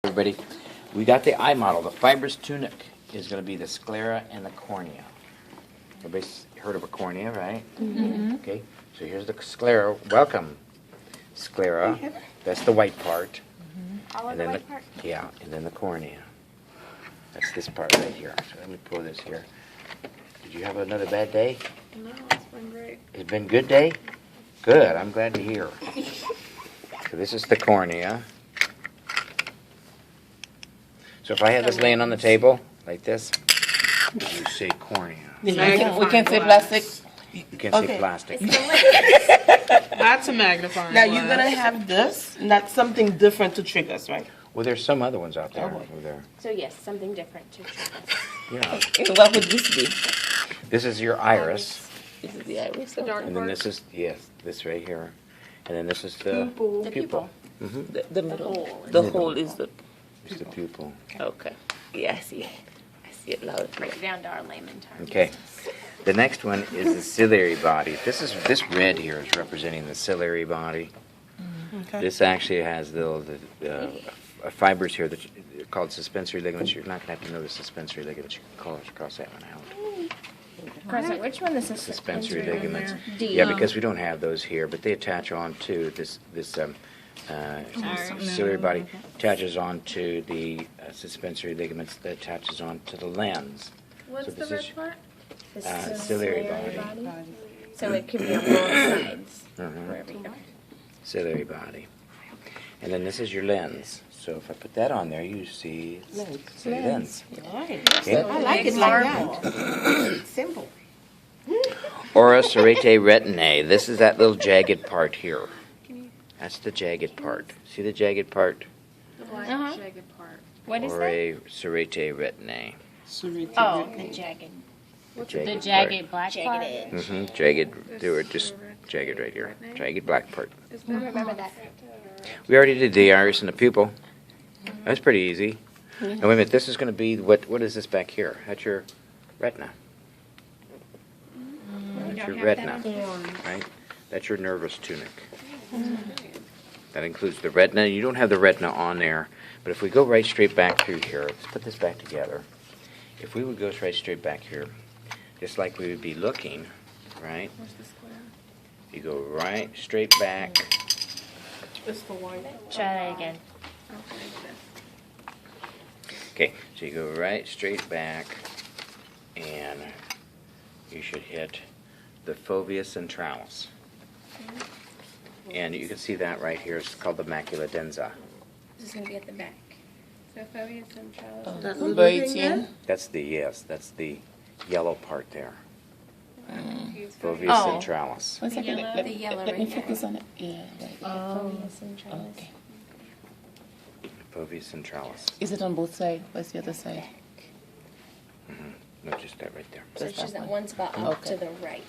Everybody, we got the eye model. The fibrous tunic is going to be the sclera and the cornea. Everybody's heard of a cornea, right? Mm-hmm. Okay, so here's the sclera. Welcome, sclera. That's the white part. Mm-hmm. All of And the then white part? Yeah, and then the cornea. That's this part right here. So let me pull this here. Did you have another bad day? No, it's been great. It's been a good day? Good, I'm glad to hear. So this is the cornea. So if I have this laying on the table, like this, you say cornea. We can't say plastic. You can't say plastic. That's a magnifying Now glass. you're gonna have this, not something different to trick us, right? Well, there's some other ones out there. Oh, boy. Over there. So yes, something different to trick us. Yeah. What would this be? This is your iris. This is the iris. The dark And then part. this is, yes, this right here. And then this is the The pupil. Mm-hmm. The middle. hole. The hole is the. It's the pupil. Okay. Yeah, I see it. I see it loud. Break it down to our layman terms. Okay. The next one is the ciliary body. This red here is representing the ciliary body. Okay. This actually has the fibers here that are called suspensory ligaments. You're not going to have to know the suspensory ligaments. You can cross that one out. Cross which one? This is Suspensory ligaments. D. Yeah, because we don't have those here, but they attach on to this ciliary body attaches on to the suspensory ligaments that attaches on to the lens. What's So the this red is- part? This Uh, is ciliary body. So it could be on both sides. Mhm. Wherever you go. Ciliary body. And then this is your lens. So if I put that on there, you see lens. Okay. I like it like that. Simple. Ora serrate retinae. This is that little jagged part here. That's the jagged part. See the jagged part? The white Uh-huh. jagged part. What is that? Ora serrate retinae. Oh, the jagged. The Jagged black part. Mm-hmm. Jagged. They were just jagged right here. Jagged black part. I remember that. We already did the iris and the pupil. That's pretty easy. And wait a minute, this is going to be, what is this back here? That's your retina. That's your retina, right? That's your nervous tunic. That includes the retina. You don't have the retina on there, but if we go right straight back through here, let's put this back together. If we would go right straight back here, just like we would be looking, right? Where's the square? You go right straight back. It's the white. Try that again. Okay, so you go right straight back, and you should hit the fovea centralis. And you can see that right here. It's called the macula densa. This is going to be at the back. So fovea centralis. Oh, very thin. That's the yellow part there. Fovea Oh. centralis. One second. yellow- Let the yellow me right there. focus on it. Yeah. Right. Fovea centralis. Okay. Fovea centralis. Is it on both sides? What's the other side? No, just that right there. So it's just that one spot up to the right.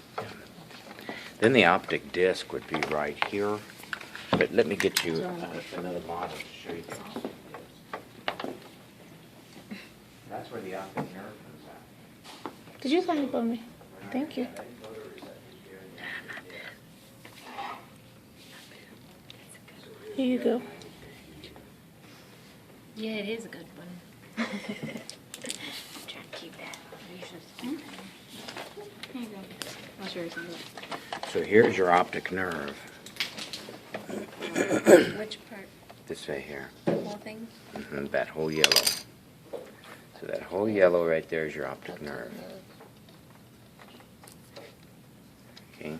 Then the optic disc would be right here. But let me get you another model to show you. That's where the optic nerve comes out. Did you find it for me? Thank you. Here you go. Yeah, it is a good one. Try to keep that. You should keep that. Here you go. I'll show you something. So here's your optic nerve. Which part? This right here. The whole thing? That whole yellow. So that whole yellow right there is your optic nerve. Okay.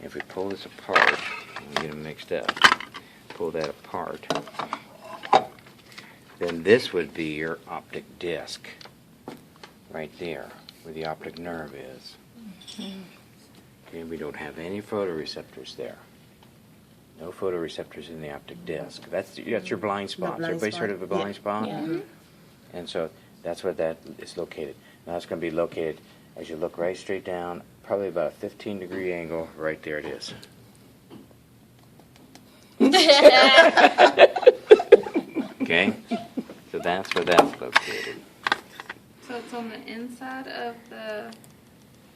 If we pull this apart, we get them mixed up. Pull that apart. Then this would be your optic disc. Right there, where the optic nerve is. Okay, we don't have any photoreceptors there. No photoreceptors in the optic disc. That's your blind spot. blind Everybody's heard spot. of a blind Yeah. spot? Yeah. And so that's where that is located. Now it's going to be located as you look right straight down, probably about a 15-degree angle. Right there it is. Okay? So that's where that's located. So it's on the inside of the.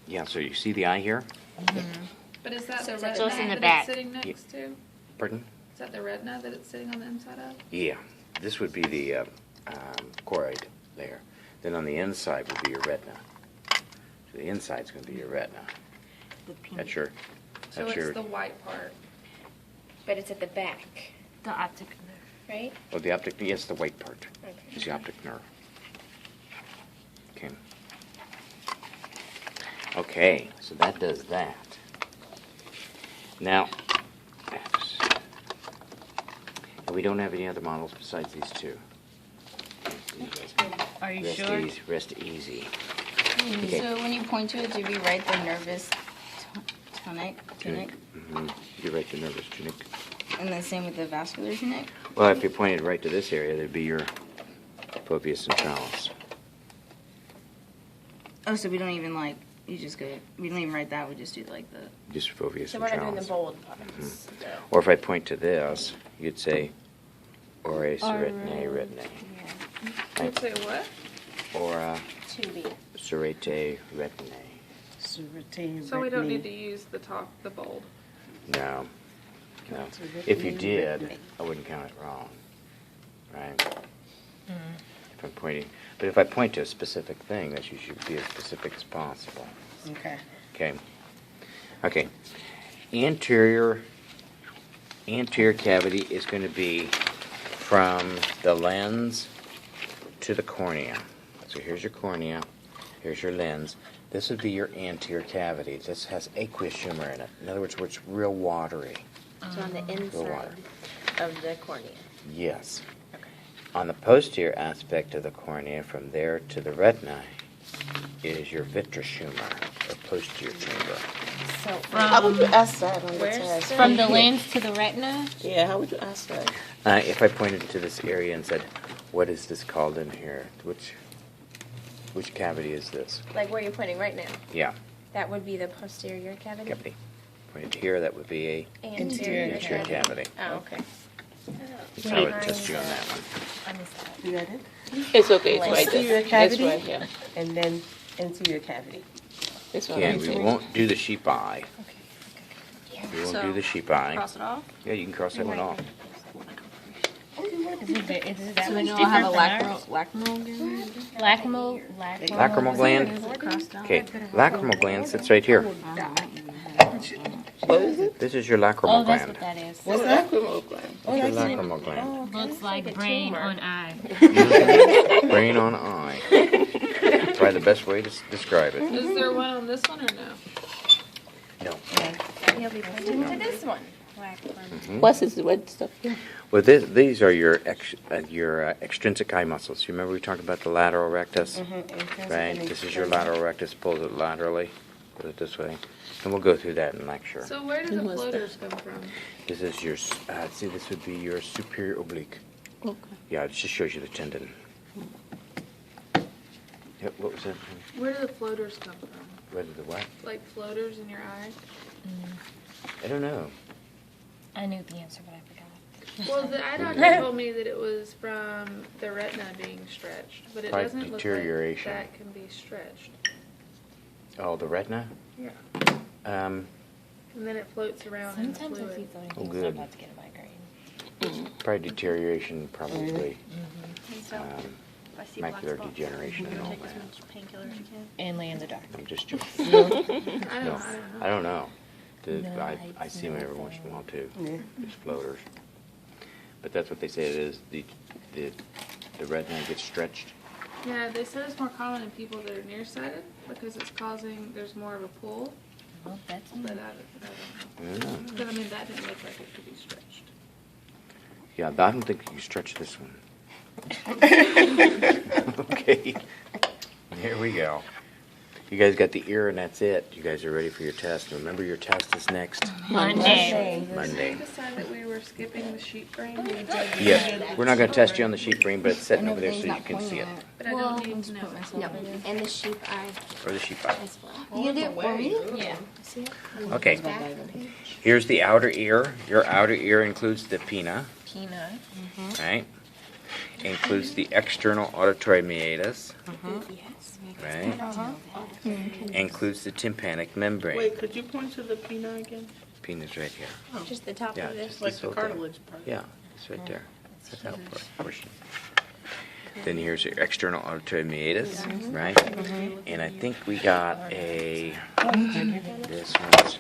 Yeah, so you see the eye here? But is that So the it's retina also in the that back. it's sitting next to? Pardon? Is that the retina that it's sitting on the inside of? Yeah. this would be the choroid layer. Then on the inside would be your retina. So the inside's going to be your retina. That's your. So That's it's your. the white part. But it's at the back, The optic nerve. right? Oh, the optic. Yes, the white part. Okay. Is the optic nerve. Okay. Okay, so that does that. Now, and we don't have any other models besides these two. Are you Rest sure? easy. Rest easy. Okay. So when you point to it, do we write the nervous tunic? Mhm. You write the nervous tunic. And then same with the vascular tunic? Well, if you pointed right to this area, there'd be your foveus centralis. Oh, so we don't even like, you just go, we don't even write that, we just do like the, Just foveus So we're not doing the centralis. bold parts. though. Or if I point to this, you'd say ores retinae retinae. You say what? Ora 2B. serrate retinae. So we don't need to use the bold. No. No. If you did, I wouldn't count it wrong. Right? If I'm pointing. But if I point to a specific thing, that you should be as specific as possible. Okay. Okay. Okay. Anterior cavity is going to be from the lens to the cornea. So here's your cornea. Here's your lens. This would be your anterior cavity. This has aqueous humor in it. In other words, it's real watery. So on the Real water. inside of the cornea. Yes. Okay. On the posterior aspect of the cornea, from there to the retina, is your vitreous humor, or posterior chamber. So How would you ask that on the Where's test? the- From the lens to the retina? Yeah, how would you ask that? If I pointed to this area and said, "What is this called in here? Which cavity is this?" like where you're pointing right now, Yeah, that would be the posterior cavity. cavity. Pointed here, that would be a Anterior anterior cavity. Oh, okay. So I would test you on that one. I missed that. You got it? It's okay, it's right Posterior there. cavity? It's right here. And then anterior cavity. It's right Again, here. we won't do the sheep eye. We won't do the sheep eye. cross it off? Yeah, you can cross that one off. Is it that So we much don't have a different lacrimal gland? Lacrimal Lacrimal gland. Okay, lacrimal gland sits right here. What is it? This is your Oh, lacrimal that's gland. what that is. What's that? Lacrimal gland. That's your lacrimal gland. Looks like brain on eye. Brain on eye. Probably the best way to describe it. Is there one on this one or no? No. You'll be pointing to this one. What's this red stuff here? Well, these are your extrinsic eye muscles. You remember we talked about the lateral rectus? Right? This is your lateral rectus. Pulls it laterally. Put it this way. And we'll go through that in lecture. So where do the floaters come from? This is your, see, this would be your superior oblique. Okay. Yeah, it just shows you the tendon. Yep, what was that? Where do the floaters come from? Where did the what? Like floaters in your eye? I don't know. I knew the answer, but I forgot. Well, the eye doctor told me that it was from the retina being stretched, but it Probably doesn't look like deterioration. that can be stretched. Oh, the retina? Yeah. Um, And then it floats around in the Sometimes I fluid. feel like Oh, I'm good. about to get a migraine. Probably deterioration, probably And so if I see black macular spots, degeneration and all take as that. much painkillers as you can. And lay in the dark. I'm just joking. I No, don't know. I don't know. No, I see them every once in a while too. Yeah. Just floaters. But that's what they say it is. The retina gets stretched. Yeah, they said it's more common in people that are nearsighted because it's causing, there's more of a pull, Well, that's but I don't I don't know. know. But I mean, that didn't look like it could be stretched. Yeah, I don't think you can stretch this one. Okay. Here we go. You guys got the ear and that's it. You guys are ready for your test. Remember your test is next Monday. Monday. Did we decide that we were skipping the sheep brain? Yes, we're not going to test you on the sheep brain, but it's sitting over there so you can see it. But I don't need to know. No, and the sheep eye Or the sheep eye. as well. You do it for me? Yeah. See it? Okay. Here's the outer ear. Your outer ear includes the pinna, Peanut. right? Includes the external auditory meatus, Yes. right? Includes the tympanic membrane. Wait, could you point to the pinna again? Pinna's right here. Just the top Yeah, of just this. Like this the whole thing. cartilage part. Yeah, it's right there. That's the help portion. Then here's your external auditory meatus, right? And I think we got a, this one's,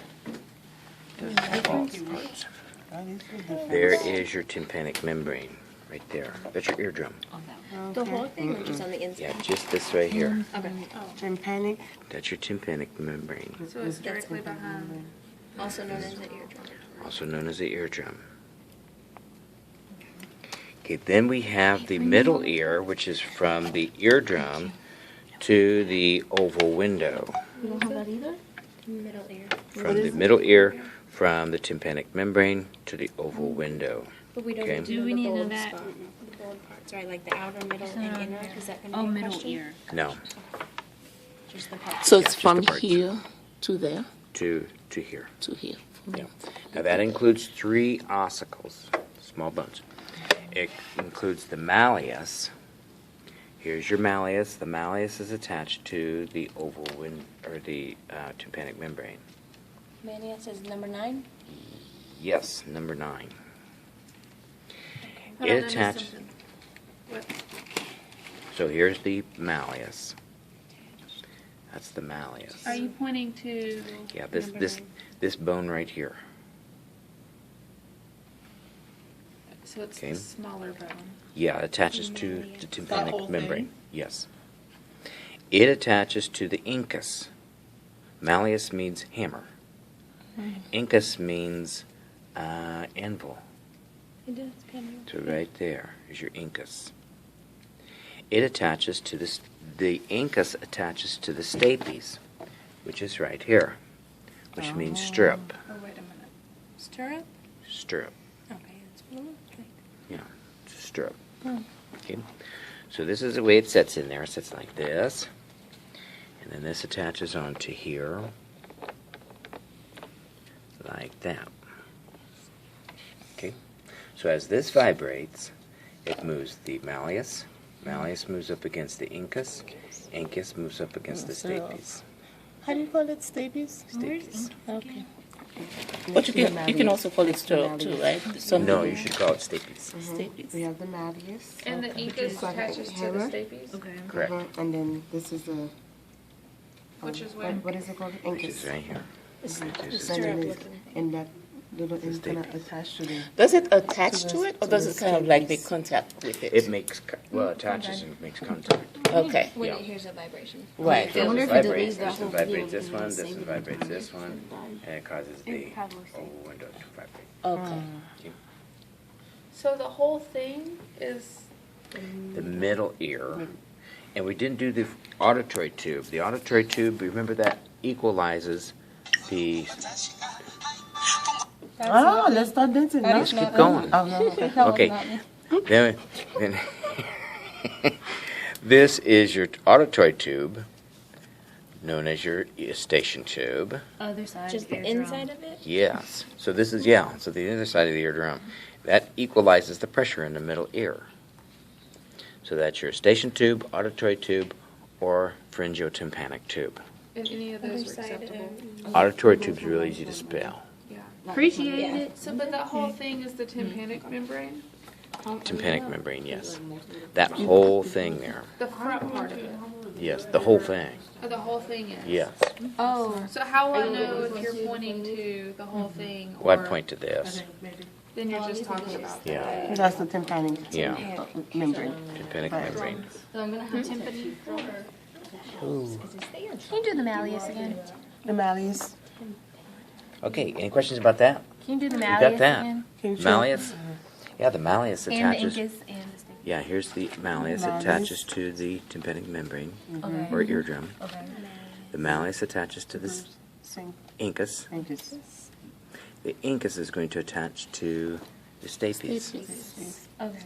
doesn't have all its parts. There is your tympanic membrane, right there. That's your eardrum. The whole thing or just on the inside? Yeah, just this right here. Okay. Tympanic. That's your tympanic membrane, So it's directly behind. Also known as the eardrum. also known as the eardrum. Okay, then we have the middle ear, which is from the eardrum to the oval window. You don't have that either? Middle ear. From the middle ear, from the tympanic membrane to the oval window. But we don't Okay. need to Do know we the need to know bold that? spot. The bold parts, right? Like the outer, middle, and inner. Is that going to Oh, be a middle question? ear. No, Just the parts. So Yeah, it's just from the parts. here to there to here. to here. Yeah. Now that includes 3 ossicles, small bones. It includes the malleus. Here's your malleus. The malleus is attached to the oval or the tympanic membrane. Mania says number 9. Yes, number 9. Hold It on, I missed attached. something. What? So here's the malleus. That's the malleus. Are you pointing to? Yeah, this bone right here. So it's Okay. the smaller bone. Yeah, it attaches to the whole tympanic thing? membrane. Yes. It attaches to the incus. Malleus means hammer. Incus means anvil. It does kind of. So right there is your incus. It attaches to the incus attaches to the stapes, which is right here, which means stirrup. Oh, wait a minute. Stirrup? Stirrup. Okay, that's what it looks like. Yeah, it's a stirrup. Okay. So this is the way it sets in there. It sets like this. And then this attaches onto here. Like that. Okay. So as this vibrates, it moves the malleus. Malleus moves up against the incus. Incus moves up against the stapes. How do you call it, stapes? Stapes. Okay. But you can also call it stirrup too, right? Some No, you should call it stapes. stapes. We have the malleus. And the incus attaches to the hammer. stapes, Correct. And then this is the. which is where. What is it called? Which is Incus. right here. This is And then and that little is kind of stapes. attached to the. Does it attach to it, or does it kind of like make contact with it? It makes, well, it attaches and makes contact. Okay, When Yeah. it hears a vibration. right. So wonder this if it vibrates, deletes that this whole vibrates video this and one, then this save one it vibrates this one, and it causes the oval window to vibrate. Okay. So the whole thing is. The middle ear, and we didn't do the auditory tube. The auditory tube, remember that equalizes the, Let's start dancing now. let's keep going. Oh, no, okay. Okay, then this is your auditory tube, known as your eustachian tube. Other side. Just the eardrum. inside of it? Yes. So this is, yeah, so the other side of the eardrum. That equalizes the pressure in the middle ear. So that's your eustachian tube, auditory tube, or pharyngotympanic tube. And any of those Other are side acceptable. Auditory tube's really easy to spell. Yeah. Appreciate Yeah. it. So, but that whole thing is the tympanic membrane? Tympanic membrane, yes. That whole thing there. The front part of it? Yes, the whole thing. Oh, the whole thing is? Yes. Oh. So how will I know if you're pointing to the whole thing? Well, or I'd point to this. Then you're just talking about that? Yeah, That's the tympanic yeah, membrane. tympanic membrane. So I'm gonna have timpani. Can you do the malleus again? The malleus. Okay, any questions about that? Can you do the You malleus got that? again? Can you show- Malleus? Yeah, the malleus And the attaches. incus and the stapes. Yeah, here's the malleus Malleus. attaches to the tympanic membrane Okay. or eardrum. Okay. The malleus attaches to the Sing. incus. Incus. The incus is going to attach to the stapes. Okay.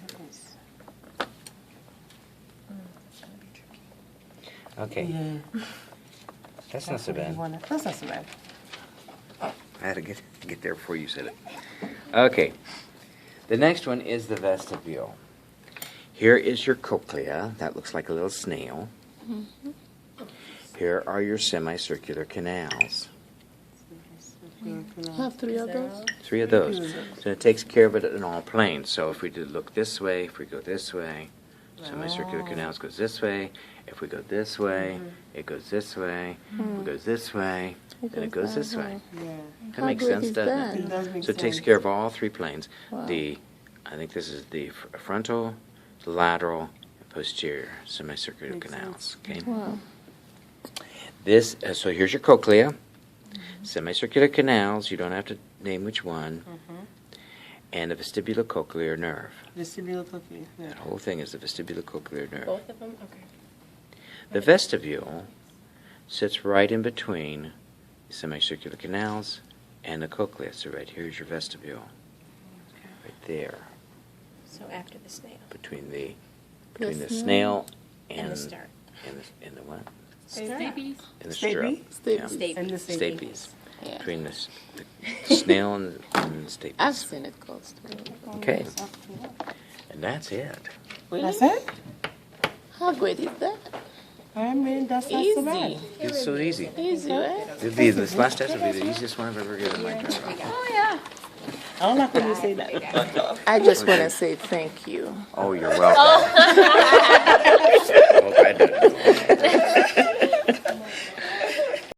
Okay, Yeah. that's not so bad. That's not so bad. I had to get there before you said it. Okay. The next one is the vestibule. Here is your cochlea. That looks like a little snail. Here are your semicircular canals. Have three of those? 3 of those. So it takes care of it in all planes. So if we did look this way, if we go this way, semicircular canals goes this way. If we go this way, it goes this way. If it goes this way, then it goes this way. Yeah. That makes sense, doesn't It does make it? So it takes sense. care of all 3 planes. I think this is the frontal, the lateral, and posterior semicircular canals. Okay. Wow. This. So here's your cochlea. Semicircular canals. You don't have to name which one. And the vestibulocochlear nerve. Vestibulocochlear. That whole thing is the vestibulocochlear nerve. Both of them? Okay. The vestibule sits right in between the semicircular canals and the cochlea. So right here's your vestibule. Right there. So after the snail. Between the snail and And the start. and the what? Stapes. And the stirrup. Yeah. Stapes. And the Stapes. Yeah. Between the snail and the stapes. I've seen it close to it. Okay. And that's it. That's it? How great is that? I mean, that's not so bad. Easy. It's so easy. Easy, right? This last test will be the easiest one I've ever given in my entire life. I don't like when you say that. I just want to say thank you. Oh, you're welcome.